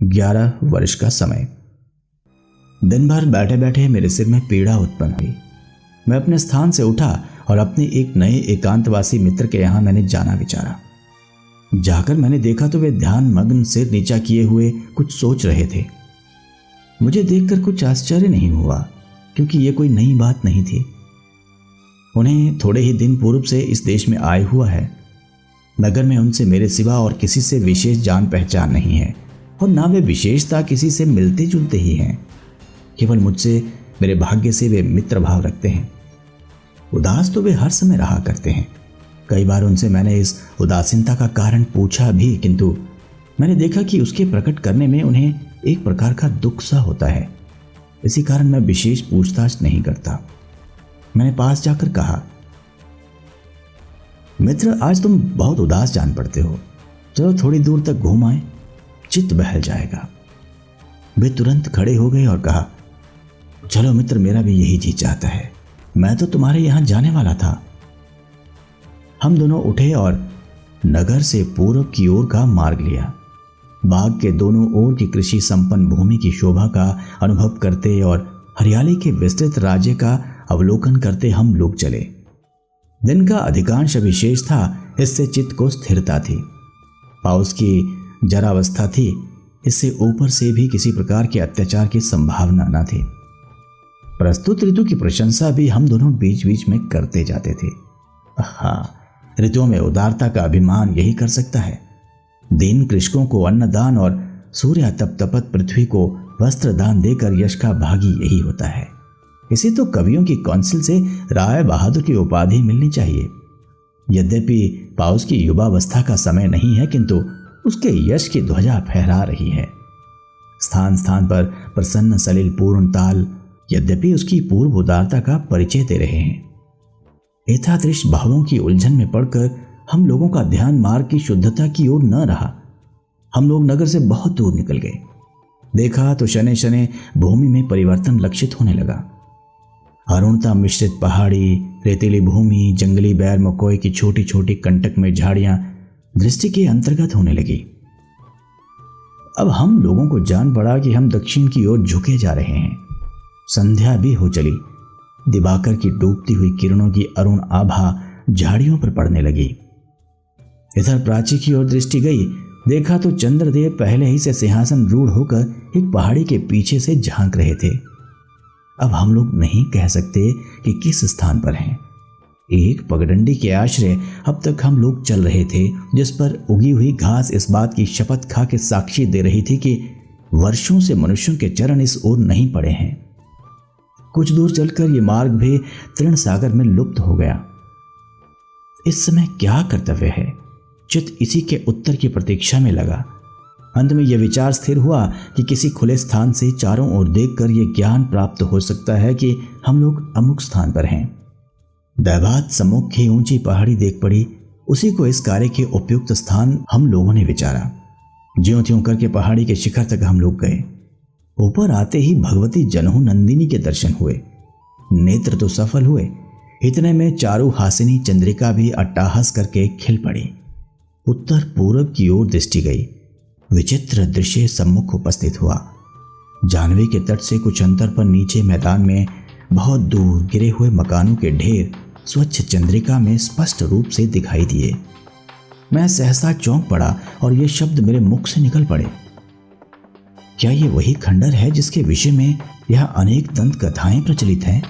11 वर्ष का समय। दिन भर बैठे बैठे मेरे सिर में पीड़ा उत्पन्न हुई। मैं अपने स्थान से उठा और अपने एक नए एकांतवासी मित्र के यहाँ मैंने जाना विचारा। जाकर मैंने देखा तो वे ध्यान मग्न सिर नीचा किए हुए कुछ सोच रहे थे। मुझे देखकर कुछ आश्चर्य नहीं हुआ, क्योंकि ये कोई नई बात नहीं थी। उन्हें थोड़े ही दिन पूर्व से इस देश में आए हुआ है। नगर में उनसे मेरे सिवा और किसी से विशेष जान पहचान नहीं है, और ना वे विशेषता किसी से मिलते जुलते ही हैं। केवल मुझसे, मेरे भाग्य से वे मित्र भाव रखते हैं। उदास तो वे हर समय रहा करते हैं। कई बार उनसे मैंने इस उदासीनता का कारण पूछा भी, किंतु मैंने देखा कि उसके प्रकट करने में उन्हें एक प्रकार का दुख सा होता है। इसी कारण मैं विशेष पूछताछ नहीं करता। मैंने पास जाकर कहा, मित्र, आज तुम बहुत उदास जान पड़ते हो। चलो थोड़ी दूर तक घूम आए, चित्त बहल जाएगा। वे तुरंत खड़े हो गए और कहा, चलो मित्र, मेरा भी यही जी चाहता है। मैं तो तुम्हारे यहां जाने वाला था। हम दोनों उठे और नगर से पूर्व की ओर का मार्ग लिया। बाग के दोनों ओर की कृषि संपन्न भूमि की शोभा का अनुभव करते और हरियाली के विस्तृत राज्य का अवलोकन करते हम लोग चले। दिन का अधिकांश अभिशेष था, इससे चित्त को स्थिरता थी। पाउस की जरावस्था थी, इससे ऊपर से भी किसी प्रकार के अत्याचार की संभावना न थी। प्रस्तुत ऋतु की प्रशंसा भी हम दोनों बीच बीच में करते जाते थे। हाँ, ऋतुओं में उदारता का अभिमान यही कर सकता है। दीन कृषकों को अन्नदान और सूर्य तप तपत पृथ्वी को वस्त्र दान देकर यश का भागी यही होता है। इसे तो कवियों की काउंसिल से राय बहादुर की उपाधि मिलनी चाहिए। यद्यपि पाउस की युवावस्था का समय नहीं है, किंतु उसके यश की ध्वजा फहरा रही है। स्थान स्थान पर प्रसन्न सलिल पूर्ण ताल यद्यपि उसकी पूर्व उदारता का परिचय दे रहे हैं। एतादृश भावों की उलझन में पड़कर हम लोगों का ध्यान मार्ग की शुद्धता की ओर न रहा। हम लोग नगर से बहुत दूर निकल गए। देखा तो शने शने भूमि में परिवर्तन लक्षित होने लगा। अरुणता मिश्रित पहाड़ी, रेतीली भूमि, जंगली बैर मकोई की छोटी छोटी कंटक में झाड़ियां दृष्टि के अंतर्गत होने लगी। अब हम लोगों को जान पड़ा कि हम दक्षिण की ओर झुके जा रहे हैं। संध्या भी हो चली। दिवाकर की डूबती हुई किरणों की अरुण आभा झाड़ियों पर पड़ने लगी। इधर प्राची की ओर दृष्टि गई। देखा तो चंद्रदेव पहले ही से सिंहासन रूढ़ होकर एक पहाड़ी के पीछे से झांक रहे थे। अब हम लोग नहीं कह सकते कि किस स्थान पर हैं। एक पगडंडी के आश्रय अब तक हम लोग चल रहे थे, जिस पर उगी हुई घास इस बात की शपथ खा के साक्षी दे रही थी कि वर्षों से मनुष्यों के चरण इस ओर नहीं पड़े हैं। कुछ दूर चलकर ये मार्ग भी तृण सागर में लुप्त हो गया। इस समय क्या कर्तव्य है? चित्त इसी के उत्तर की प्रतीक्षा में लगा। अंत में यह विचार स्थिर हुआ कि किसी खुले स्थान से चारों ओर देखकर यह ज्ञान प्राप्त हो सकता है कि हम लोग अमुक स्थान पर हैं। दैवात सम्मुख ही ऊंची पहाड़ी देख पड़ी। उसी को इस कार्य के उपयुक्त स्थान हम लोगों ने विचारा। ज्यों त्यों करके पहाड़ी के शिखर तक हम लोग गए। ऊपर आते ही भगवती जनहू नंदिनी के दर्शन हुए। नेत्र तो सफल हुए। इतने में चारु हासिनी चंद्रिका भी अट्टहास करके खिल पड़ी। उत्तर पूर्व की ओर दृष्टि गई। विचित्र दृश्य सम्मुख उपस्थित हुआ। जानवी के तट से कुछ अंतर पर नीचे मैदान में बहुत दूर गिरे हुए मकानों के ढेर स्वच्छ चंद्रिका में स्पष्ट रूप से दिखाई दिए। मैं सहसा चौंक पड़ा और ये शब्द मेरे मुख से निकल पड़े। क्या ये वही खंडर है जिसके विषय में यह अनेक दंत कथाएं प्रचलित हैं?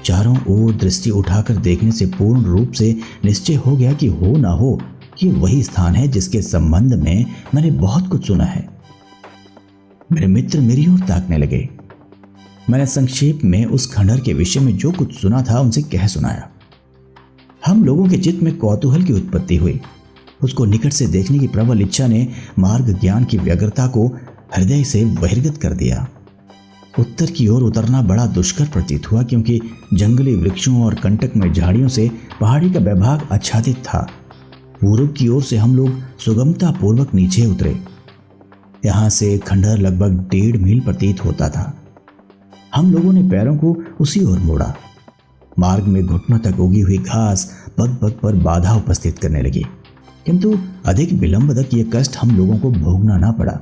चारों ओर दृष्टि उठाकर देखने से पूर्ण रूप से निश्चय हो गया कि हो ना हो कि वही स्थान है जिसके संबंध में मैंने बहुत कुछ सुना है। मेरे मित्र मेरी ओर ताकने लगे। मैंने संक्षेप में उस खंडर के विषय में जो कुछ सुना था उनसे कह सुनाया। हम लोगों के चित्त में कौतूहल की उत्पत्ति हुई। उसको निकट से देखने की प्रबल इच्छा ने मार्ग ज्ञान की व्यग्रता को हृदय से बहिर्गत कर दिया। उत्तर की ओर उतरना बड़ा दुष्कर प्रतीत हुआ, क्योंकि जंगली वृक्षों और कंटक में झाड़ियों से पहाड़ी का विभाग आच्छादित था। पूर्व की ओर से हम लोग सुगमता पूर्वक नीचे उतरे। यहां से खंडर लगभग 1.5 मील प्रतीत होता था। हम लोगों ने पैरों को उसी ओर मोड़ा। मार्ग में घुटनों तक उगी हुई घास पग पग पर बाधा उपस्थित करने लगी, किंतु अधिक विलंब तक ये कष्ट हम लोगों को भोगना ना पड़ा।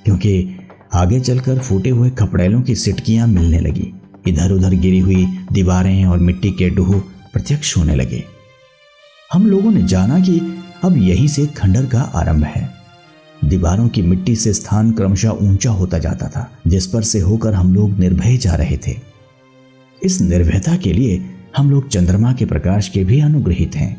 क्योंकि आगे चलकर फूटे हुए खपड़ेलों की सिटकियां मिलने लगी। इधर उधर गिरी हुई दीवारें और मिट्टी के डूह प्रत्यक्ष होने लगे। हम लोगों ने जाना कि अब यहीं से खंडर का आरंभ है। दीवारों की मिट्टी से स्थान क्रमशः ऊंचा होता जाता था, जिस पर से होकर हम लोग निर्भय जा रहे थे। इस निर्भयता के लिए हम लोग चंद्रमा के प्रकाश के भी अनुग्रहित हैं।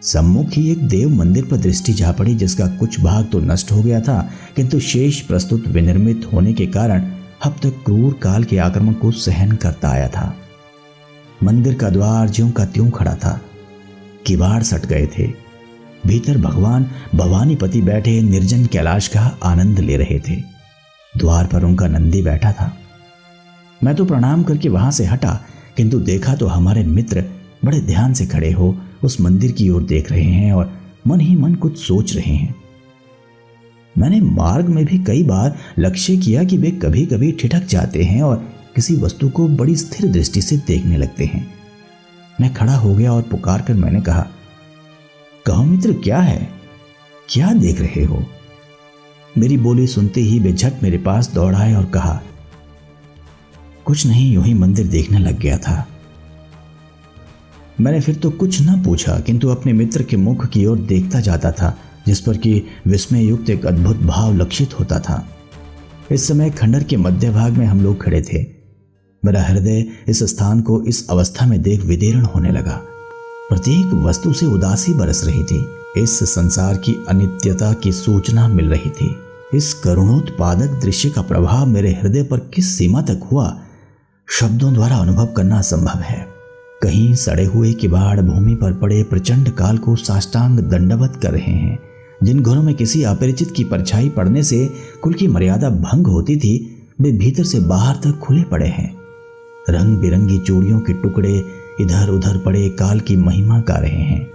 सम्मुख ही एक देव मंदिर पर दृष्टि जा पड़ी, जिसका कुछ भाग तो नष्ट हो गया था, किंतु शेष प्रस्तुत विनिर्मित होने के कारण अब तक क्रूर काल के आक्रमण को सहन करता आया था। मंदिर का द्वार ज्यों का त्यों खड़ा था, किवाड़ सट गए थे। भीतर भगवान भवानीपति बैठे निर्जन कैलाश का आनंद ले रहे थे। द्वार पर उनका नंदी बैठा था। मैं तो प्रणाम करके वहां से हटा, किंतु देखा तो हमारे मित्र बड़े ध्यान से खड़े हो उस मंदिर की ओर देख रहे हैं और मन ही मन कुछ सोच रहे हैं। मैंने मार्ग में भी कई बार लक्ष्य किया कि वे कभी कभी ठिठक जाते हैं और किसी वस्तु को बड़ी स्थिर दृष्टि से देखने लगते हैं। मैं खड़ा हो गया और पुकार कर मैंने कहा, कहो मित्र, क्या है, क्या देख रहे हो? मेरी बोली सुनते ही वे झट मेरे पास दौड़ आए और कहा, कुछ नहीं, यूं ही मंदिर देखने लग गया था। मैंने फिर तो कुछ न पूछा, किंतु अपने मित्र के मुख की ओर देखता जाता था, जिस पर कि विस्मय युक्त एक अद्भुत भाव लक्षित होता था। इस समय खंडर के मध्य भाग में हम लोग खड़े थे। मेरा हृदय इस स्थान को इस अवस्था में देख विदीर्ण होने लगा। प्रत्येक वस्तु से उदासी बरस रही थी। इस संसार की अनित्यता की सूचना मिल रही थी। इस करुणोत्पादक दृश्य का प्रभाव मेरे हृदय पर किस सीमा तक हुआ, शब्दों द्वारा अनुभव करना असंभव है। कहीं सड़े हुए किवाड़ भूमि पर पड़े प्रचंड काल को साष्टांग दंडवत कर रहे हैं। जिन घरों में किसी अपरिचित की परछाई पड़ने से कुल की मर्यादा भंग होती थी, वे भीतर से बाहर तक खुले पड़े हैं। रंग बिरंगी चूड़ियों के टुकड़े इधर उधर पड़े काल की महिमा गा रहे हैं।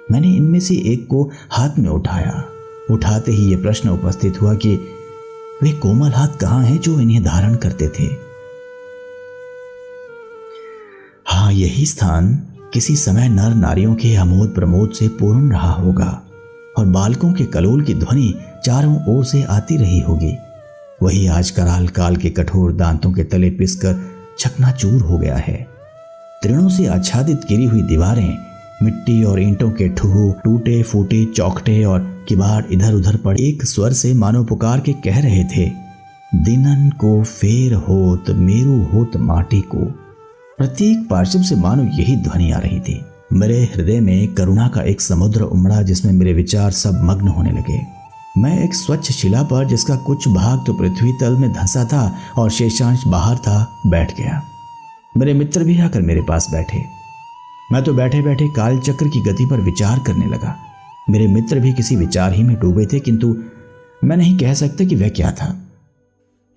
मैंने इनमें से एक को हाथ में उठाया। उठाते ही ये प्रश्न उपस्थित हुआ कि वे कोमल हाथ कहाँ हैं जो इन्हें धारण करते थे। हाँ, यही स्थान किसी समय नर नारियों के आमोद प्रमोद से पूर्ण रहा होगा और बालकों के कलोल की ध्वनि चारों ओर से आती रही होगी। वही आज कराल काल के कठोर दांतों के तले पिसकर चकनाचूर हो गया है। तृणों से आच्छादित गिरी हुई दीवारें, मिट्टी और ईंटों के ठूह, टूटे फूटे चौखटे और किवाड़ इधर उधर पड़े एक स्वर से मानो पुकार के कह रहे थे, दिनन को फेर होत मेरू होत माटी को। प्रत्येक पार्श्व से मानो यही ध्वनि आ रही थी। मेरे हृदय में करुणा का एक समुद्र उमड़ा, जिसमें मेरे विचार सब मग्न होने लगे। मैं एक स्वच्छ शिला पर, जिसका कुछ भाग तो पृथ्वी तल में धंसा था और शेषांश बाहर था, बैठ गया। मेरे मित्र भी आकर मेरे पास बैठे। मैं तो बैठे बैठे काल चक्र की गति पर विचार करने लगा। मेरे मित्र भी किसी विचार ही में डूबे थे, किंतु मैं नहीं कह सकता कि वह क्या था।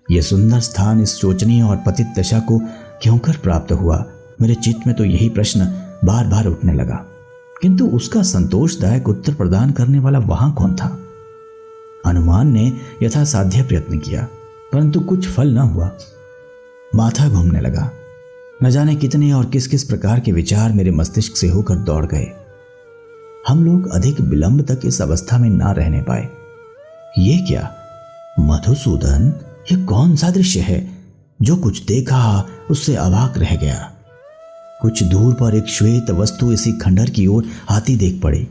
यह सुंदर स्थान इस शोचनीय और पतित दशा को क्यों कर प्राप्त हुआ, मेरे चित्त में तो यही प्रश्न बार बार उठने लगा। किंतु उसका संतोषदायक उत्तर प्रदान करने वाला वहां कौन था? अनुमान ने यथासाध्य प्रयत्न किया, परंतु कुछ फल न हुआ। माथा घूमने लगा। न जाने कितने और किस किस प्रकार के विचार मेरे मस्तिष्क से होकर दौड़ गए। हम लोग अधिक विलंब तक इस अवस्था में ना रहने पाए। ये क्या मधुसूदन, ये कौन सा दृश्य है? जो कुछ देखा उससे अवाक रह गया। कुछ दूर पर एक श्वेत वस्तु इसी खंडर की ओर आती देख पड़ी।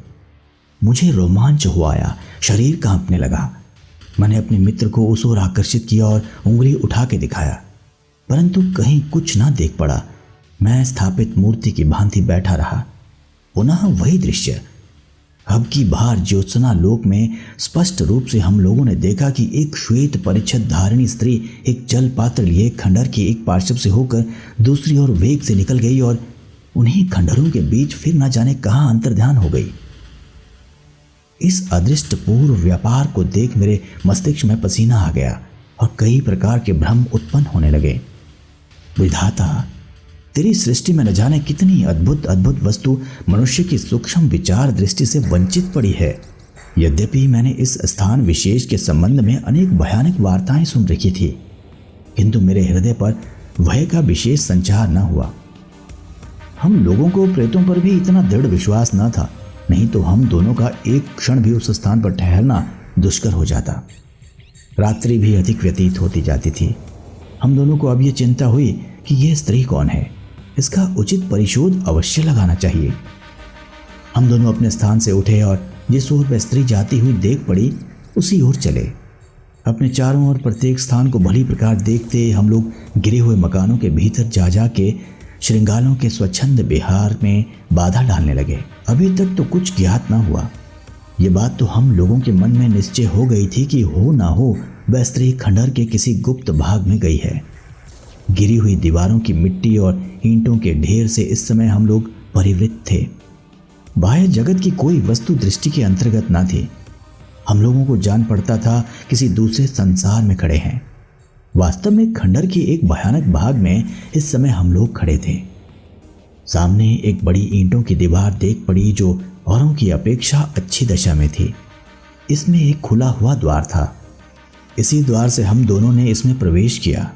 मुझे रोमांच हो आया, शरीर कांपने लगा। मैंने अपने मित्र को उस ओर आकर्षित किया और उंगली उठा के दिखाया, परंतु कहीं कुछ ना देख पड़ा। मैं स्थापित मूर्ति की भांति बैठा रहा। पुनः वही दृश्य। अब की बार ज्योत्सना लोक में स्पष्ट रूप से हम लोगों ने देखा कि एक श्वेत परिच्छद धारिणी स्त्री एक जल पात्र लिए खंडर के एक पार्श्व से होकर दूसरी ओर वेग से निकल गई और उन्हीं खंडरों के बीच फिर न जाने कहां अंतर्ध्यान हो गई। इस अदृष्टपूर्व व्यापार को देख मेरे मस्तिष्क में पसीना आ गया और कई प्रकार के भ्रम उत्पन्न होने लगे। विधाता, तेरी सृष्टि में न जाने कितनी अद्भुत अद्भुत वस्तु मनुष्य की सूक्ष्म विचार दृष्टि से वंचित पड़ी है। यद्यपि मैंने इस स्थान विशेष के संबंध में अनेक भयानक वार्ताएं सुन रखी थी, किंतु मेरे हृदय पर भय का विशेष संचार न हुआ। हम लोगों को प्रेतों पर भी इतना दृढ़ विश्वास न था, नहीं तो हम दोनों का एक क्षण भी उस स्थान पर ठहरना दुष्कर हो जाता। रात्रि भी अधिक व्यतीत होती जाती थी। हम दोनों को अब ये चिंता हुई कि यह स्त्री कौन है, इसका उचित परिशोध अवश्य लगाना चाहिए। हम दोनों अपने स्थान से उठे और जिस ओर वह स्त्री जाती हुई देख पड़ी उसी ओर चले। अपने चारों ओर प्रत्येक स्थान को भली प्रकार देखते हम लोग गिरे हुए मकानों के भीतर जा के श्रृंगारों के स्वच्छंद विहार में बाधा डालने लगे। अभी तक तो कुछ ज्ञात न हुआ। ये बात तो हम लोगों के मन में निश्चय हो गई थी कि हो ना हो वह स्त्री खंडहर के किसी गुप्त भाग में गई है। गिरी हुई दीवारों की मिट्टी और ईंटों के ढेर से इस समय हम लोग परिवृत थे। बाह्य जगत की कोई वस्तु दृष्टि के अंतर्गत न थी। हम लोगों को जान पड़ता था किसी दूसरे संसार में खड़े हैं। वास्तव में खंडहर के एक भयानक भाग में इस समय हम लोग खड़े थे। सामने एक बड़ी ईंटों की दीवार देख पड़ी जो औरों की अपेक्षा अच्छी दशा में थी। इसमें एक खुला हुआ द्वार था। इसी द्वार से हम दोनों ने इसमें प्रवेश किया।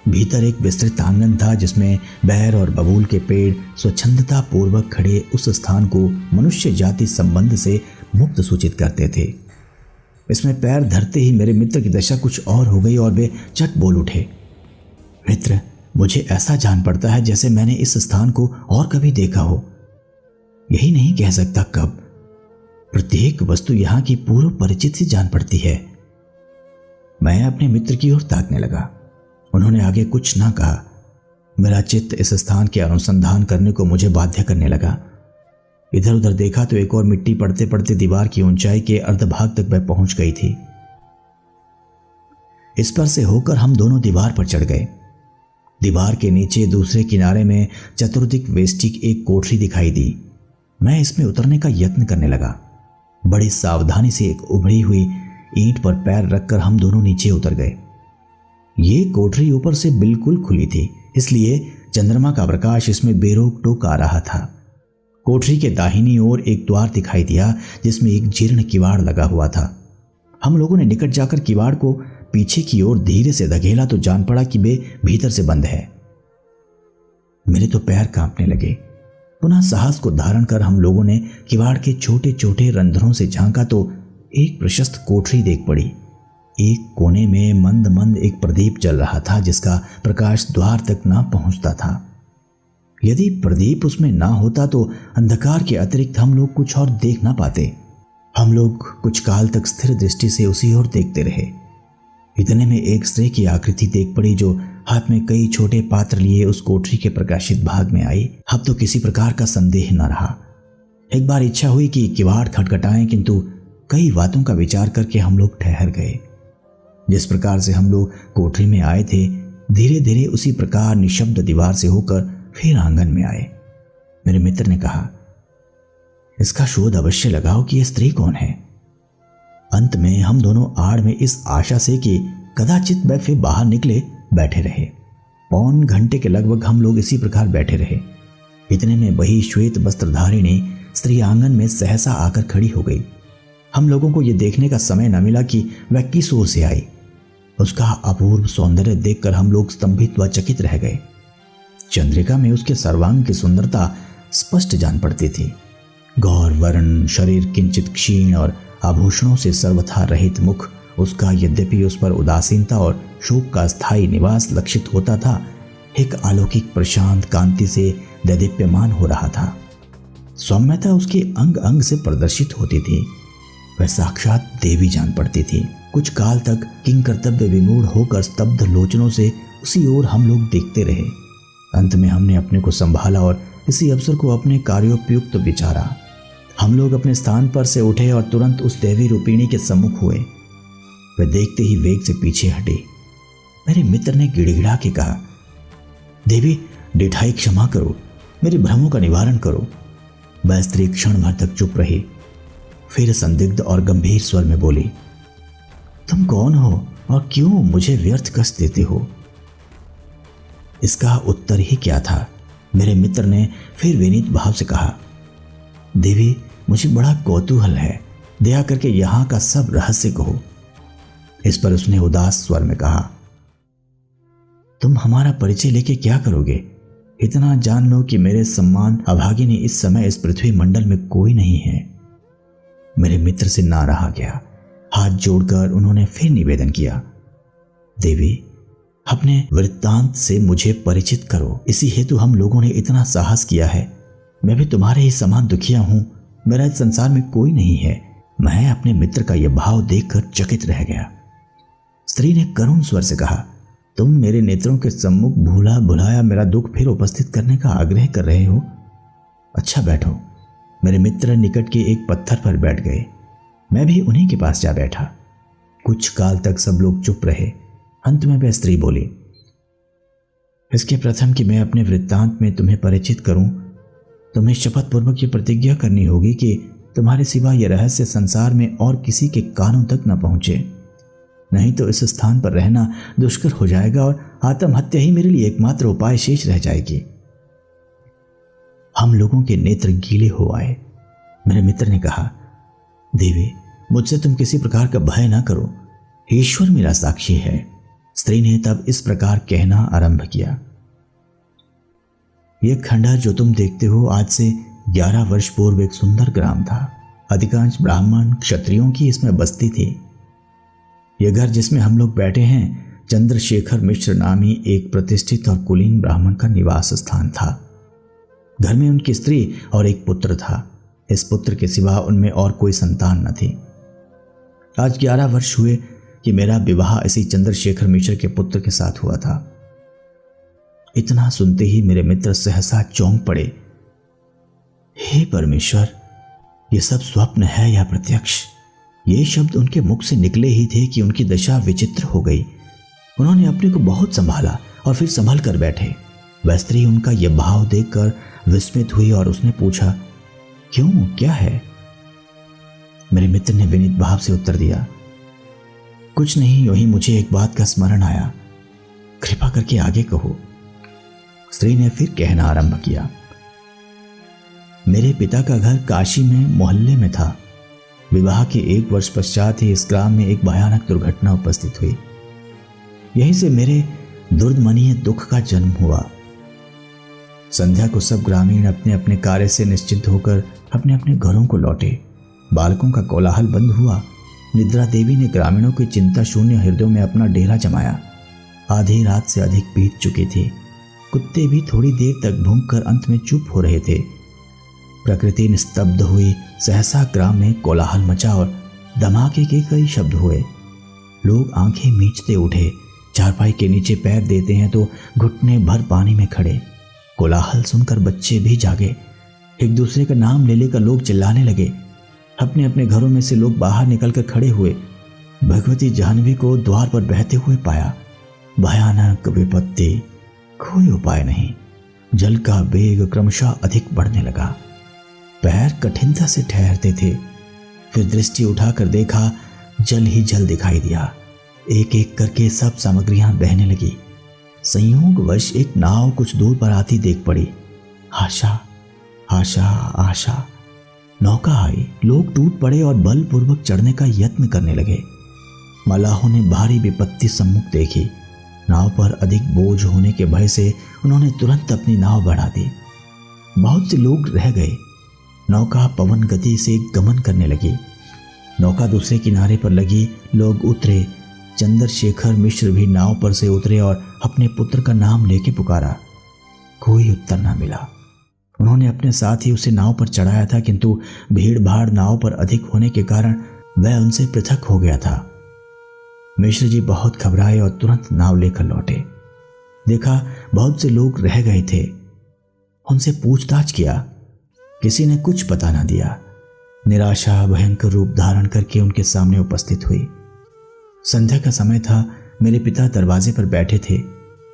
भीतर एक विस्तृत आंगन था जिसमें बैर और बबूल के पेड़ स्वच्छंदता पूर्वक खड़े उस स्थान को मनुष्य जाति संबंध से मुक्त सूचित करते थे। इसमें पैर धरते ही मेरे मित्र की दशा कुछ और हो गई और वे चट बोल उठे, मित्र, मुझे ऐसा जान पड़ता है जैसे मैंने इस स्थान को और कभी देखा हो। यही नहीं कह सकता कब। प्रत्येक वस्तु यहाँ की पूर्व परिचित सी जान पड़ती है। मैं अपने मित्र की ओर ताकने लगा। उन्होंने आगे कुछ ना कहा। मेरा चित्त इस स्थान के अनुसंधान करने को मुझे बाध्य करने लगा। इधर उधर देखा तो एक और मिट्टी पड़ते पड़ते दीवार की ऊंचाई के अर्धभाग तक वह पहुंच गई थी। इस पर से होकर हम दोनों दीवार पर चढ़ गए। दीवार के नीचे दूसरे किनारे में चतुर्दिक वेष्टिक एक कोठरी दिखाई दी। मैं इसमें उतरने का यत्न करने लगा। बड़ी सावधानी से एक उभरी हुई ईंट पर पैर रखकर हम दोनों नीचे उतर गए। ये कोठरी ऊपर से बिल्कुल खुली थी, इसलिए चंद्रमा का प्रकाश इसमें बेरोक टोक आ रहा था। कोठरी के दाहिनी ओर एक द्वार दिखाई दिया जिसमें एक जीर्ण किवाड़ लगा हुआ था। हम लोगों ने निकट जाकर किवाड़ को पीछे की ओर धीरे से धकेला तो जान पड़ा कि वे भीतर से बंद है। मेरे तो पैर कांपने लगे। पुनः साहस को धारण कर हम लोगों ने किवाड़ के छोटे छोटे रंध्रों से झांका तो एक प्रशस्त कोठरी देख पड़ी। एक कोने में मंद मंद एक प्रदीप जल रहा था जिसका प्रकाश द्वार तक ना पहुंचता था। यदि प्रदीप उसमें ना होता तो अंधकार के अतिरिक्त हम लोग कुछ और देख ना पाते। हम लोग कुछ काल तक स्थिर दृष्टि से उसी ओर देखते रहे। इतने में एक स्त्री की आकृति देख पड़ी जो हाथ में कई छोटे पात्र लिए उस कोठरी के प्रकाशित भाग में आई। अब तो किसी प्रकार का संदेह न रहा। एक बार इच्छा हुई कि किवाड़ खटखटाएं, किंतु कई बातों का विचार करके हम लोग ठहर गए। जिस प्रकार से हम लोग कोठरी में आए थे, धीरे धीरे उसी प्रकार निशब्द दीवार से होकर फिर आंगन में आए। मेरे मित्र ने कहा, इसका शोध अवश्य लगाओ कि यह स्त्री कौन है। अंत में हम दोनों आड़ में इस आशा से कि कदाचित वह फिर बाहर निकले बैठे रहे। पौन घंटे के लगभग हम लोग इसी प्रकार बैठे रहे। इतने में वही श्वेत वस्त्रधारिणी स्त्री आंगन में सहसा आकर खड़ी हो गई। हम लोगों को यह देखने का समय न मिला कि वह किस ओर से आई। उसका अपूर्व सौंदर्य देखकर हम लोग स्तंभित व चकित रह गए। चंद्रिका में उसके सर्वांग की सुंदरता स्पष्ट जान पड़ती थी। गौर वर्ण, शरीर किंचित क्षीण और आभूषणों से सर्वथा रहित मुख उसका, यद्यपि उस पर उदासीनता और शोक का स्थायी निवास लक्षित होता था, एक अलौकिक प्रशांत कांति से दैदीप्यमान हो रहा था। सौम्यता उसके अंग अंग से प्रदर्शित होती थी। वह साक्षात देवी जान पड़ती थी। कुछ काल तक किंग कर्तव्य विमूढ़ होकर स्तब्ध लोचनों से उसी ओर हम लोग देखते रहे। अंत में हमने अपने को संभाला और इसी अवसर को अपने कार्योपयुक्त विचारा। हम लोग अपने स्थान पर से उठे और तुरंत उस देवी रूपिणी के सम्मुख हुए। वे देखते ही वेग से पीछे हटे। मेरे मित्र ने गिड़गिड़ा के कहा, देवी, डिठाई क्षमा करो, मेरे भ्रमों का निवारण करो। वह स्त्री क्षण भर तक चुप रही, फिर संदिग्ध और गंभीर स्वर में बोली, तुम कौन हो और क्यों मुझे व्यर्थ कष्ट देते हो? इसका उत्तर ही क्या था। मेरे मित्र ने फिर विनीत भाव से कहा, देवी, मुझे बड़ा कौतूहल है, दया करके यहां का सब रहस्य कहो। इस पर उसने उदास स्वर में कहा, तुम हमारा परिचय लेके क्या करोगे? इतना जान लो कि मेरे सम्मान अभागिनी इस समय इस पृथ्वी मंडल में कोई नहीं है। मेरे मित्र से ना रहा गया। हाथ जोड़कर उन्होंने फिर निवेदन किया, देवी, अपने वृत्तांत से मुझे परिचित करो। इसी हेतु हम लोगों ने इतना साहस किया है। मैं भी तुम्हारे ही समान दुखिया हूं। मेरा इस संसार में कोई नहीं है। मैं अपने मित्र का यह भाव देखकर चकित रह गया। स्त्री ने करुण स्वर से कहा, तुम मेरे नेत्रों के सम्मुख भूला भुलाया मेरा दुख फिर उपस्थित करने का आग्रह कर रहे हो। अच्छा बैठो। मेरे मित्र निकट के एक पत्थर पर बैठ गए। मैं भी उन्हीं के पास जा बैठा। कुछ काल तक सब लोग चुप रहे। अंत में वह स्त्री बोली, इसके प्रथम कि मैं अपने वृत्तांत में तुम्हें परिचित करूं, तुम्हें शपथ पूर्वक ये प्रतिज्ञा करनी होगी कि तुम्हारे सिवा यह रहस्य संसार में और किसी के कानों तक न पहुंचे। नहीं तो इस स्थान पर रहना दुष्कर हो जाएगा और आत्महत्या ही मेरे लिए एकमात्र उपाय शेष रह जाएगी। हम लोगों के नेत्र गीले हो आए। मेरे मित्र ने कहा, देवी, मुझसे तुम किसी प्रकार का भय ना करो। ईश्वर मेरा साक्षी है। स्त्री ने तब इस प्रकार कहना आरंभ किया, यह खंडहर जो तुम देखते हो आज से 11 वर्ष पूर्व एक सुंदर ग्राम था। अधिकांश ब्राह्मण क्षत्रियों की इसमें बस्ती थी। यह घर जिसमें हम लोग बैठे हैं चंद्रशेखर मिश्र नामी एक प्रतिष्ठित और कुलीन ब्राह्मण का निवास स्थान था। घर में उनकी स्त्री और एक पुत्र था। इस पुत्र के सिवा उनमें और कोई संतान न थी। आज 11 वर्ष हुए कि मेरा विवाह इसी चंद्रशेखर मिश्र के पुत्र के साथ हुआ था। इतना सुनते ही मेरे मित्र सहसा चौंक पड़े। हे परमेश्वर, यह सब स्वप्न है या प्रत्यक्ष? ये शब्द उनके मुख से निकले ही थे कि उनकी दशा विचित्र हो गई। उन्होंने अपने को बहुत संभाला और फिर संभल कर बैठे। वह स्त्री उनका यह भाव देखकर विस्मित हुई और उसने पूछा, क्यों, क्या है? मेरे मित्र ने विनीत भाव से उत्तर दिया, कुछ नहीं, यूं ही मुझे एक बात का स्मरण आया। कृपा करके आगे कहो। स्त्री ने फिर कहना आरंभ किया, मेरे पिता का घर काशी में मोहल्ले में था। विवाह के 1 वर्ष पश्चात ही इस ग्राम में एक भयानक दुर्घटना उपस्थित हुई। यहीं से मेरे दुर्दमनीय दुख का जन्म हुआ। संध्या को सब ग्रामीण अपने अपने कार्य से निश्चिंत होकर अपने अपने घरों को लौटे। बालकों का कोलाहल बंद हुआ। निद्रा देवी ने ग्रामीणों की चिंता शून्य हृदयों में अपना डेरा जमाया। आधी रात से अधिक बीत चुकी थी। कुत्ते भी थोड़ी देर तक भूंक कर अंत में चुप हो रहे थे। प्रकृति निस्तब्ध हुई। सहसा ग्राम में कोलाहल मचा और धमाके के कई शब्द हुए। लोग आंखें मींचते उठे। चारपाई के नीचे पैर देते हैं तो घुटने भर पानी में खड़े। कोलाहल सुनकर बच्चे भी जागे। एक दूसरे का नाम ले लेकर लोग चिल्लाने लगे। अपने अपने घरों में से लोग बाहर निकलकर खड़े हुए। भगवती जाह्नवी को द्वार पर बहते हुए पाया। भयानक विपत्ति, कोई उपाय नहीं। जल का वेग क्रमशः अधिक बढ़ने लगा। पैर कठिनता से ठहरते थे। फिर दृष्टि उठाकर देखा, जल ही जल दिखाई दिया। एक एक करके सब सामग्रियां बहने लगी। संयोगवश एक नाव कुछ दूर पर आती देख पड़ी। आशा आशा आशा। नौका आई। लोग टूट पड़े और बलपूर्वक चढ़ने का यत्न करने लगे। मलाहों ने भारी विपत्ति सम्मुख देखी। नाव पर अधिक बोझ होने के भय से उन्होंने तुरंत अपनी नाव बढ़ा दी। बहुत से लोग रह गए। नौका पवन गति से गमन करने लगी। नौका दूसरे किनारे पर लगी। लोग उतरे। चंद्रशेखर मिश्र भी नाव पर से उतरे और अपने पुत्र का नाम लेके पुकारा। कोई उत्तर ना मिला। उन्होंने अपने साथ ही उसे नाव पर चढ़ाया था, किंतु भीड़ भाड़ नाव पर अधिक होने के कारण वह उनसे पृथक हो गया था। मिश्र जी बहुत घबराए और तुरंत नाव लेकर लौटे। देखा बहुत से लोग रह गए थे। उनसे पूछताछ किया, किसी ने कुछ पता ना दिया। निराशा भयंकर रूप धारण करके उनके सामने उपस्थित हुई। संध्या का समय था। मेरे पिता दरवाजे पर बैठे थे।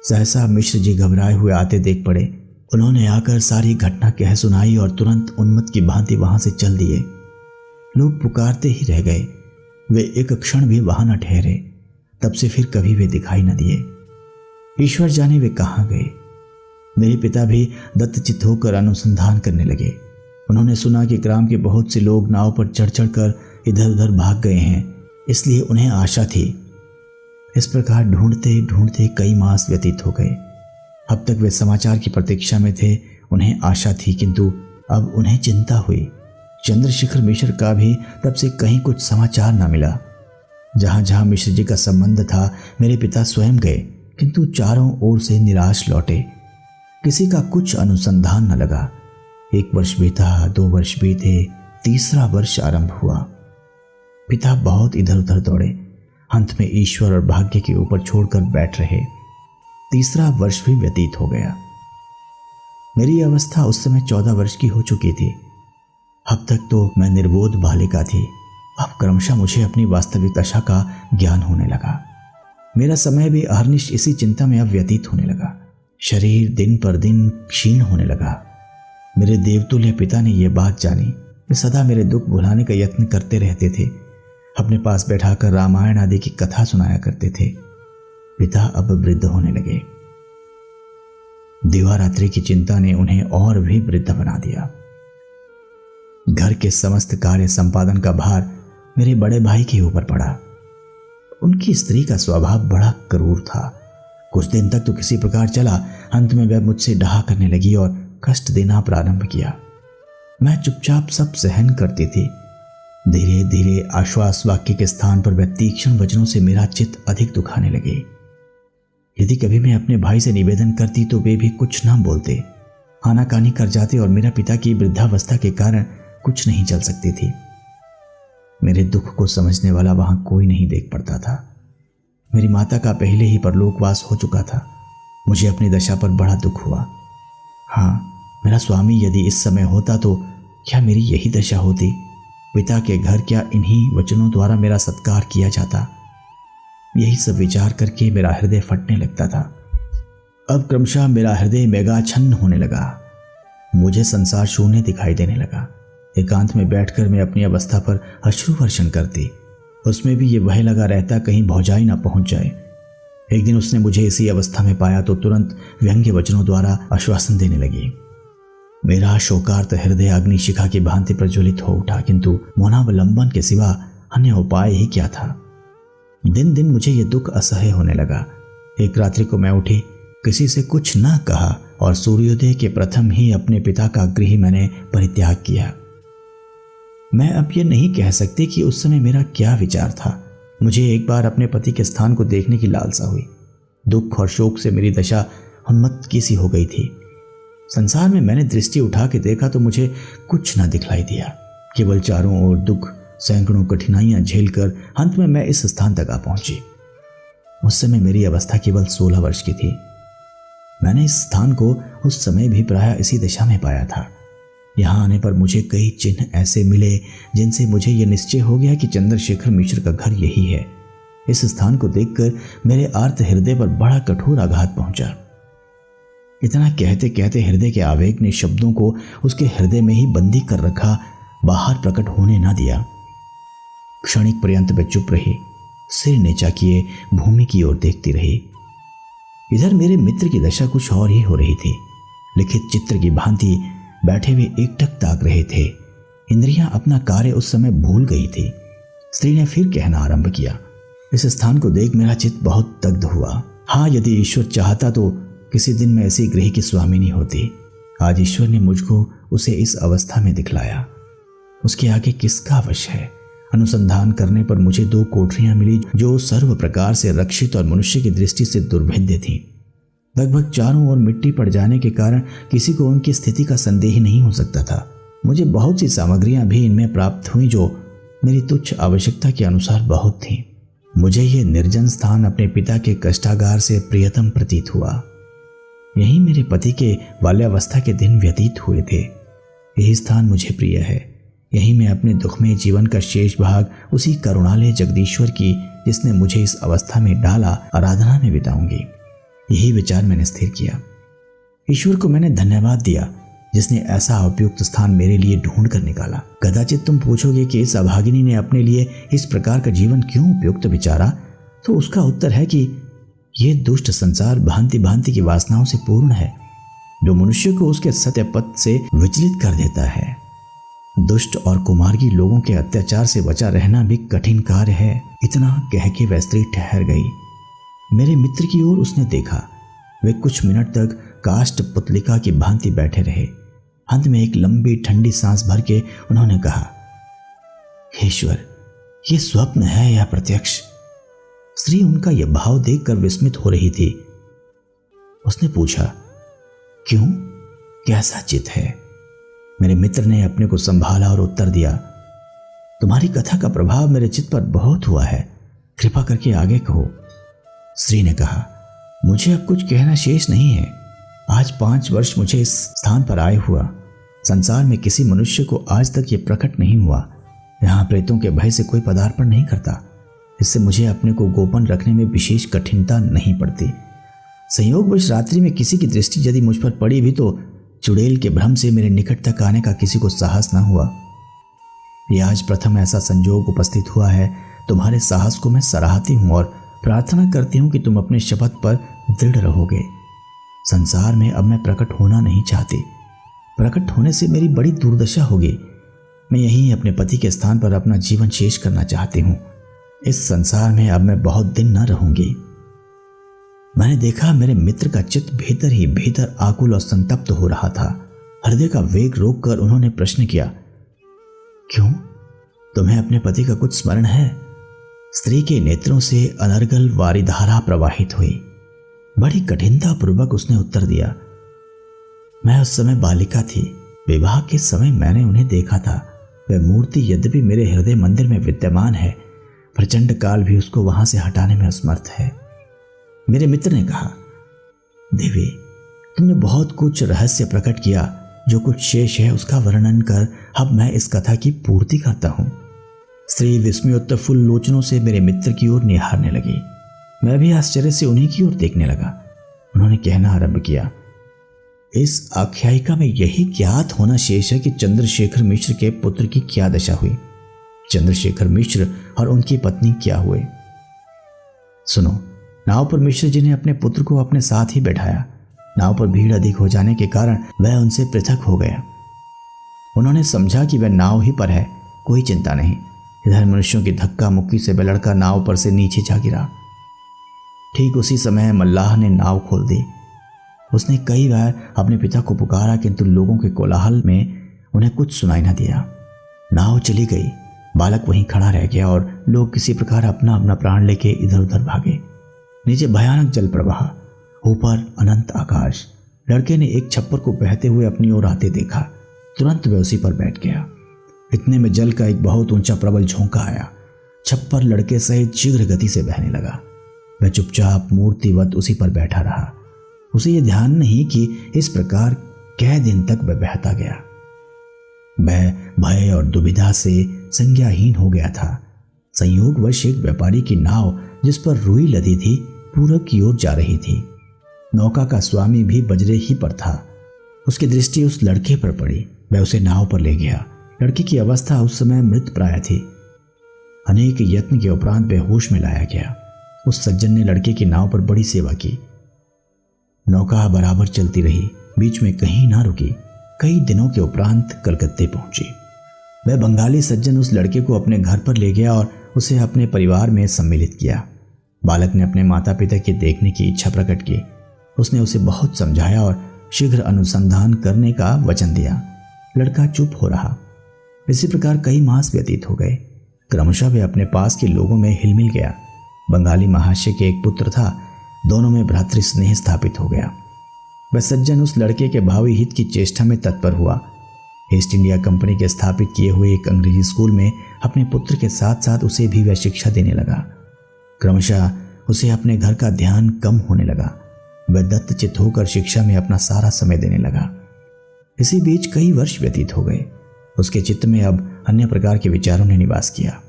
सहसा मिश्र जी घबराए हुए आते देख पड़े। उन्होंने आकर सारी घटना कह सुनाई और तुरंत उन्मत्त की भांति वहां से चल दिए। लोग पुकारते ही रह गए। वे एक क्षण भी वहां न ठहरे। तब से फिर कभी वे दिखाई न दिए। ईश्वर जाने वे कहाँ गए। मेरे पिता भी दत्तचित्त होकर अनुसंधान करने लगे। उन्होंने सुना कि ग्राम के बहुत से लोग नाव पर चढ़ चढ़ कर इधर उधर भाग गए हैं, इसलिए उन्हें आशा थी। इस प्रकार ढूंढते ढूंढते कई मास व्यतीत हो गए। अब तक वे समाचार की प्रतीक्षा में थे। उन्हें आशा थी, किंतु अब उन्हें चिंता हुई। चंद्रशेखर मिश्र का भी तब से कहीं कुछ समाचार न मिला। जहां जहां मिश्र जी का संबंध था मेरे पिता स्वयं गए, किंतु चारों ओर से निराश लौटे। किसी का कुछ अनुसंधान न लगा। 1 वर्ष बीता, 2 वर्ष बीते, तीसरा वर्ष आरंभ हुआ। पिता बहुत इधर उधर दौड़े, अंत में ईश्वर और भाग्य के ऊपर छोड़कर बैठ रहे। तीसरा वर्ष भी व्यतीत हो गया। मेरी अवस्था उस समय 14 वर्ष की हो चुकी थी। अब तक तो मैं निर्बोध बालिका थी। अब क्रमशः मुझे अपनी वास्तविक दशा का ज्ञान होने लगा। मेरा समय भी अहर्निश इसी चिंता में अब व्यतीत होने लगा। शरीर दिन पर दिन क्षीण होने लगा। मेरे देवतुल्य पिता ने यह बात जानी। वे सदा मेरे दुख भुलाने का यत्न करते रहते थे। अपने पास बैठाकर रामायण आदि की कथा सुनाया करते थे। पिता अब वृद्ध होने लगे। दिवारात्रि की चिंता ने उन्हें और भी वृद्ध बना दिया। घर के समस्त कार्य संपादन का भार मेरे बड़े भाई के ऊपर पड़ा। उनकी स्त्री का स्वभाव बड़ा क्रूर था। कुछ दिन तक तो किसी प्रकार चला, अंत में वह मुझसे डहा करने लगी और कष्ट देना प्रारंभ किया। मैं चुपचाप सब सहन करती थी। धीरे धीरे आश्वास वाक्य के स्थान पर वह तीक्ष्ण वचनों से मेरा चित्त अधिक दुखाने लगे। यदि कभी मैं अपने भाई से निवेदन करती तो वे भी कुछ न बोलते, आनाकानी कर जाते और मेरा पिता की वृद्धावस्था के कारण कुछ नहीं चल सकती थी। मेरे दुख को समझने वाला वहां कोई नहीं देख पड़ता था। मेरी माता का पहले ही परलोकवास हो चुका था। मुझे अपनी दशा पर बड़ा दुख हुआ। हाँ, मेरा स्वामी यदि इस समय होता तो क्या मेरी यही दशा होती? पिता के घर क्या इन्हीं वचनों द्वारा मेरा सत्कार किया जाता? यही सब विचार करके मेरा हृदय फटने लगता था। अब क्रमशः मेरा हृदय मेघाच्छन्न होने लगा। मुझे संसार शून्य दिखाई देने लगा। एकांत में बैठकर मैं अपनी अवस्था पर अश्रु वर्षण करती। उसमें भी ये वह लगा रहता कहीं भौजाई ना पहुंच जाए। एक दिन उसने मुझे इसी अवस्था में पाया तो तुरंत व्यंग्य वचनों द्वारा आश्वासन देने लगी। मेरा शोकार्त हृदय अग्निशिखा की भांति प्रज्वलित हो उठा, किंतु मौनावलंबन के सिवा अन्य उपाय ही क्या था। दिन दिन मुझे ये दुख असह्य होने लगा। एक रात्रि को मैं उठी, किसी से कुछ न कहा और सूर्योदय के प्रथम ही अपने पिता का गृह मैंने परित्याग किया। मैं अब ये नहीं कह सकती कि उस समय मेरा क्या विचार था। मुझे एक बार अपने पति के स्थान को देखने की लालसा हुई। दुख और शोक से मेरी दशा उन्मत्त की सी हो गई थी। संसार में मैंने दृष्टि उठा के देखा तो मुझे कुछ न दिखलाई दिया। केवल चारों ओर दुख, सैकड़ों कठिनाइयां झेलकर अंत में मैं इस स्थान तक आ पहुंची। उस समय मेरी अवस्था केवल 16 वर्ष की थी। मैंने इस स्थान को उस समय भी प्रायः इसी दिशा में पाया था। यहाँ आने पर मुझे कई चिन्ह ऐसे मिले जिनसे मुझे यह निश्चय हो गया कि चंद्रशेखर मिश्र का घर यही है। इस स्थान को देखकर मेरे आर्त हृदय पर बड़ा कठोर आघात पहुंचा। इतना कहते कहते हृदय के आवेग ने शब्दों को उसके हृदय में ही बंदी कर रखा, बाहर प्रकट होने ना दिया। क्षणिक पर्यंत वे चुप रही, सिर नीचा किए भूमि की ओर देखती रही। इधर मेरे मित्र की दशा कुछ और ही हो रही थी। लिखित चित्र की भांति बैठे हुए एकटक ताक रहे थे। इंद्रियां अपना कार्य उस समय भूल गई थी। स्त्री ने फिर कहना आरंभ किया। इस स्थान को देख मेरा चित्त बहुत दग्ध हुआ। हाँ, यदि ईश्वर चाहता तो किसी दिन मैं ऐसी गृह की स्वामिनी होती। आज ईश्वर ने मुझको उसे इस अवस्था में दिखलाया। उसके आगे किसका वश है? अनुसंधान करने पर मुझे 2 कोठरियां मिली जो सर्व प्रकार से रक्षित और मनुष्य की दृष्टि से दुर्भेद्य थीं। लगभग चारों ओर मिट्टी पड़ जाने के कारण किसी को उनकी स्थिति का संदेह नहीं हो सकता था। मुझे बहुत सी सामग्रियां भी इनमें प्राप्त हुई जो मेरी तुच्छ आवश्यकता के अनुसार बहुत थीं। मुझे यह निर्जन स्थान अपने पिता के कष्टागार से प्रियतम प्रतीत हुआ। यही मेरे पति के बाल्यावस्था के दिन व्यतीत हुए थे। यही स्थान मुझे प्रिय है। यही मैं अपने दुखमय जीवन का शेष भाग उसी करुणालय जगदीश्वर की, जिसने मुझे इस अवस्था में डाला, आराधना में बिताऊंगी। यही विचार मैंने स्थिर किया। ईश्वर को मैंने धन्यवाद दिया जिसने ऐसा उपयुक्त स्थान मेरे लिए ढूंढ कर निकाला। कदाचित तुम पूछोगे कि इस अभागिनी ने अपने लिए इस प्रकार का जीवन क्यों उपयुक्त विचारा, तो उसका उत्तर है कि यह दुष्ट संसार भांति भांति की वासनाओं से पूर्ण है, जो मनुष्य को उसके सत्य पथ से विचलित कर देता है। दुष्ट और कुमार्गी लोगों के अत्याचार से बचा रहना भी कठिन कार्य है। इतना कह के वह स्त्री ठहर गई। मेरे मित्र की ओर उसने देखा। वे कुछ मिनट तक काष्ठ पुतलिका की भांति बैठे रहे। अंत में एक लंबी ठंडी सांस भर के उन्होंने कहा, ईश्वर, ये स्वप्न है या प्रत्यक्ष? स्त्री उनका यह भाव देखकर विस्मित हो रही थी। उसने पूछा, क्यों, कैसा चित है? मेरे मित्र ने अपने को संभाला और उत्तर दिया, तुम्हारी कथा का प्रभाव मेरे चित्त पर बहुत हुआ है, कृपा करके आगे कहो। स्त्री ने कहा, मुझे अब कुछ कहना शेष नहीं है। आज 5 वर्ष मुझे इस स्थान पर आए हुआ। संसार में किसी मनुष्य को आज तक ये प्रकट नहीं हुआ। यहाँ प्रेतों के भय से कोई पदार्पण नहीं करता। इससे मुझे अपने को गोपन रखने में विशेष कठिनता नहीं पड़ती। संयोगवश रात्रि में किसी की दृष्टि यदि मुझ पर पड़ी भी तो चुड़ैल के भ्रम से मेरे निकट तक आने का किसी को साहस न हुआ। ये आज प्रथम ऐसा संजोग उपस्थित हुआ है। तुम्हारे साहस को मैं सराहती हूँ और प्रार्थना करती हूँ कि तुम अपने शपथ पर दृढ़ रहोगे। संसार में अब मैं प्रकट होना नहीं चाहती। प्रकट होने से मेरी बड़ी दुर्दशा होगी। मैं यहीं अपने पति के स्थान पर अपना जीवन शेष करना चाहती हूँ। इस संसार में अब मैं बहुत दिन न रहूंगी। मैंने देखा मेरे मित्र का चित्त भीतर ही भीतर आकुल और संतप्त हो रहा था। हृदय का वेग रोककर उन्होंने प्रश्न किया, क्यों, तुम्हें अपने पति का कुछ स्मरण है? स्त्री के नेत्रों से अनर्गल वारिधारा प्रवाहित हुई। बड़ी कठिनता पूर्वक उसने उत्तर दिया, मैं उस समय बालिका थी। विवाह के समय मैंने उन्हें देखा था। वह मूर्ति यद्यपि मेरे हृदय मंदिर में विद्यमान है, प्रचंड काल भी उसको वहां से हटाने में असमर्थ है। मेरे मित्र ने कहा, देवी, तुमने बहुत कुछ रहस्य प्रकट किया। जो कुछ शेष है उसका वर्णन कर अब मैं इस कथा की पूर्ति करता हूं। स्त्री विस्मयोत्फुल्ल लोचनों से मेरे मित्र की ओर निहारने लगी। मैं भी आश्चर्य से उन्हीं की ओर देखने लगा। उन्होंने कहना आरंभ किया, इस आख्यायिका में यही ज्ञात होना शेष है कि चंद्रशेखर मिश्र के पुत्र की क्या दशा हुई। चंद्रशेखर मिश्र और उनकी पत्नी क्या हुए। सुनो, नाव पर मिश्र जी ने अपने पुत्र को अपने साथ ही बैठाया। नाव पर भीड़ अधिक हो जाने के कारण वह उनसे पृथक हो गया। उन्होंने समझा कि वह नाव ही पर है, कोई चिंता नहीं। इधर मनुष्यों की धक्का मुक्की से वह लड़का नाव पर से नीचे जा गिरा। ठीक उसी समय मल्लाह ने नाव खोल दी। उसने कई बार अपने पिता को पुकारा, किंतु लोगों के कोलाहल में उन्हें कुछ सुनाई न दिया। नाव चली गई। बालक वहीं खड़ा रह गया और लोग किसी प्रकार अपना अपना प्राण लेके इधर उधर भागे। नीचे भयानक जल प्रवाह, ऊपर अनंत आकाश। लड़के ने एक छप्पर को बहते हुए अपनी ओर आते देखा। तुरंत वह उसी पर बैठ गया। इतने में जल का एक बहुत ऊंचा प्रबल झोंका आया। छप्पर लड़के सहित शीघ्र गति से बहने लगा। वह चुपचाप मूर्तिवत उसी पर बैठा रहा। उसे यह ध्यान नहीं कि इस प्रकार कै दिन तक वह बहता गया। वह भय और दुविधा से संज्ञाहीन हो गया था। संयोगवश एक व्यापारी की नाव जिस पर रुई लदी थी पूरब की ओर जा रही थी। नौका का स्वामी भी बजरे ही पर था। उसकी दृष्टि उस लड़के पर पड़ी। वह उसे नाव पर ले गया। लड़के की अवस्था उस समय मृत प्राय थी। अनेक यत्न के उपरांत बेहोश में लाया गया। उस सज्जन ने लड़के की नाव पर बड़ी सेवा की। नौका बराबर चलती रही, बीच में कहीं ना रुकी। कई दिनों के उपरांत कलकत्ते पहुंची। वह बंगाली सज्जन उस लड़के को अपने घर पर ले गया और उसे अपने परिवार में सम्मिलित किया। बालक ने अपने माता पिता के देखने की इच्छा प्रकट की। उसने उसे बहुत समझाया और शीघ्र अनुसंधान करने का वचन दिया। लड़का चुप हो रहा। इसी प्रकार कई मास व्यतीत हो गए। क्रमशः वह अपने पास के लोगों में हिलमिल गया। बंगाली महाशय के एक पुत्र था। दोनों में भ्रातृ स्नेह स्थापित हो गया। वह सज्जन उस लड़के के भावी हित की चेष्टा में तत्पर हुआ। ईस्ट इंडिया कंपनी के स्थापित किए हुए एक अंग्रेजी स्कूल में अपने पुत्र के साथ साथ उसे भी वह शिक्षा देने लगा। क्रमशः उसे अपने घर का ध्यान कम होने लगा। वह दत्तचित्त होकर शिक्षा में अपना सारा समय देने लगा। इसी बीच कई वर्ष व्यतीत हो गए। उसके चित्त में अब अन्य प्रकार के विचारों ने निवास किया।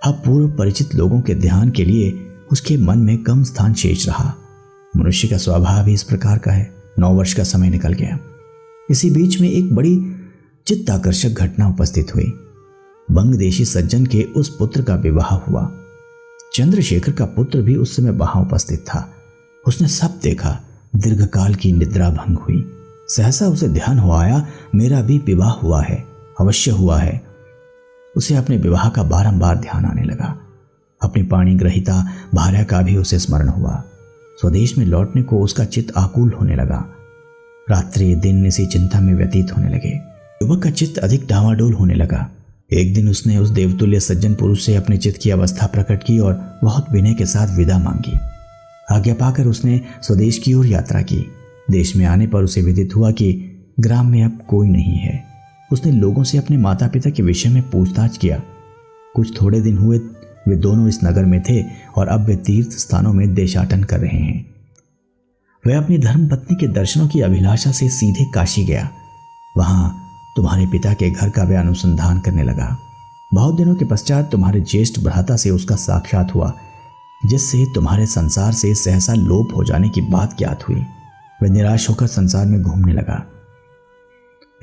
अब पूर्व परिचित लोगों के ध्यान के लिए उसके मन में कम स्थान शेष रहा। मनुष्य का स्वभाव ही इस प्रकार का है। 9 वर्ष का समय निकल गया। इसी बीच में एक बड़ी चित्ताकर्षक घटना उपस्थित हुई। बंगदेशी सज्जन के उस पुत्र का विवाह हुआ। चंद्रशेखर का पुत्र भी उस समय वहां उपस्थित था। उसने सब देखा। दीर्घकाल की निद्रा भंग हुई। सहसा उसे ध्यान हो आया, मेरा भी विवाह हुआ है, अवश्य हुआ है। उसे अपने विवाह का बारंबार ध्यान आने लगा। अपनी पाणी ग्रहिता भार्या का भी उसे स्मरण हुआ। स्वदेश में लौटने को उसका चित्त आकुल होने लगा। रात्रि दिन इसी चिंता में व्यतीत होने लगे। युवक का चित्त अधिक डावाडोल होने लगा। एक दिन उसने उस देवतुल्य सज्जन पुरुष से अपने चित्त की अवस्था प्रकट की और बहुत विनय के साथ विदा मांगी। आज्ञा पाकर उसने स्वदेश की ओर यात्रा की। देश में आने पर उसे विदित हुआ कि ग्राम में अब कोई नहीं है। उसने लोगों से अपने माता पिता के विषय में पूछताछ किया। कुछ थोड़े दिन हुए वे दोनों इस नगर में थे और अब वे तीर्थ स्थानों में देशाटन कर रहे हैं। वह अपनी धर्म पत्नी के दर्शनों की अभिलाषा से सीधे काशी गया। वहां तुम्हारे पिता के घर का वह अनुसंधान करने लगा। बहुत दिनों के पश्चात तुम्हारे ज्येष्ठ भ्राता से उसका साक्षात हुआ, जिससे तुम्हारे संसार से सहसा लोप हो जाने की बात ज्ञात हुई। वह निराश होकर संसार में घूमने लगा।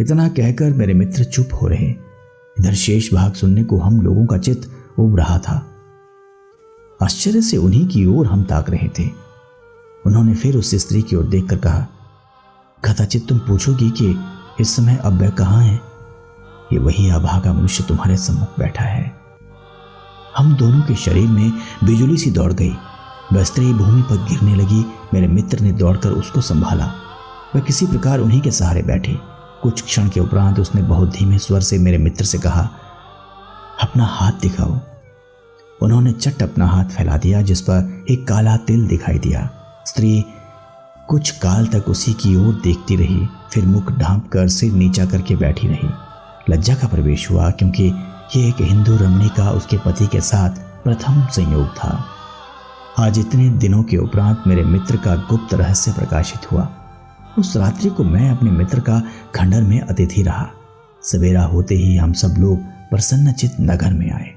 इतना कहकर मेरे मित्र चुप हो रहे। इधर शेष भाग सुनने को हम लोगों का चित्त उब रहा था। आश्चर्य से उन्हीं की ओर हम ताक रहे थे। उन्होंने फिर उस स्त्री की ओर देखकर कहा, कदाचित तुम पूछोगी कि इस समय अब वह कहाँ है। ये वही अभागा मनुष्य तुम्हारे सम्मुख बैठा है। हम दोनों के शरीर में बिजली सी दौड़ गई। वह स्त्री भूमि पर गिरने लगी। मेरे मित्र ने दौड़कर उसको संभाला। वह किसी प्रकार उन्हीं के सहारे बैठी। कुछ क्षण के उपरांत उसने बहुत धीमे स्वर से मेरे मित्र से कहा, अपना हाथ दिखाओ। उन्होंने चट अपना हाथ फैला दिया, जिस पर एक काला तिल दिखाई दिया। स्त्री कुछ काल तक उसी की ओर देखती रही, फिर मुख ढांप कर सिर नीचा करके बैठी रही। लज्जा का प्रवेश हुआ, क्योंकि ये एक हिंदू रमणी का उसके पति के साथ प्रथम संयोग था। आज इतने दिनों के उपरांत मेरे मित्र का गुप्त रहस्य प्रकाशित हुआ। उस रात्रि को मैं अपने मित्र का खंडर में अतिथि रहा। सवेरा होते ही हम सब लोग प्रसन्नचित्त नगर में आए।